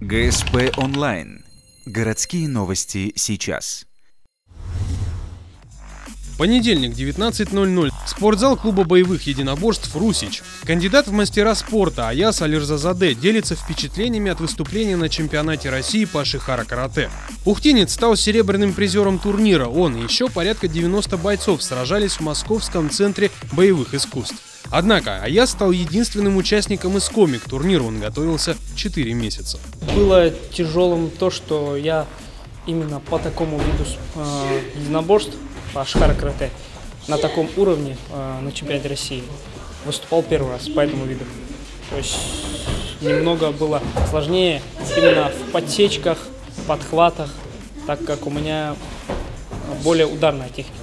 ГСП онлайн. Городские новости сейчас. Понедельник, 19:00. Спортзал клуба боевых единоборств «Русич». Кандидат в мастера спорта Аяс Алирзазаде делится впечатлениями от выступления на чемпионате России по шихара-карате. Ухтинец стал серебряным призером турнира. Он и еще порядка 90 бойцов сражались в Московском центре боевых искусств. Однако Аяс стал единственным участником из коми. К турниру он готовился 4 месяца. Было тяжелым то, что я именно по такому виду единоборств, по шихара-карате, на таком уровне на чемпионате России выступал первый раз по этому виду. То есть немного было сложнее именно в подсечках, подхватах, так как у меня более ударная техника.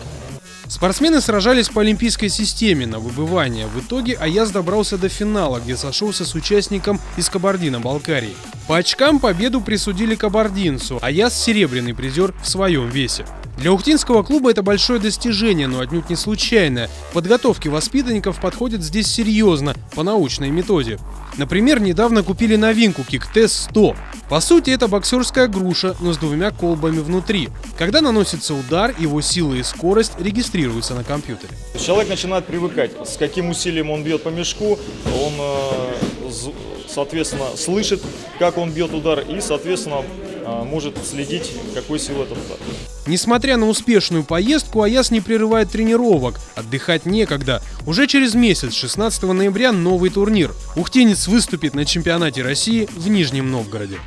Спортсмены сражались по олимпийской системе на выбывание. В итоге Аяс добрался до финала, где сошелся с участником из Кабардино-Балкарии. По очкам победу присудили кабардинцу. Аяс – серебряный призер в своем весе. Для ухтинского клуба это большое достижение, но отнюдь не случайное. К подготовке воспитанников подходят здесь серьезно, по научной методе. Например, недавно купили новинку Киктес 100. По сути, это боксерская груша, но с 2 колбами внутри. Когда наносится удар, его сила и скорость регистрируются на компьютере. Человек начинает привыкать, с каким усилием он бьет по мешку, он, соответственно, слышит, как он бьет удар и, соответственно, может следить, какой силы этот удар. Несмотря на успешную поездку, Аяс не прерывает тренировок. Отдыхать некогда. Уже через месяц, 16 ноября, новый турнир. Ухтинец выступит на чемпионате России в Нижнем Новгороде.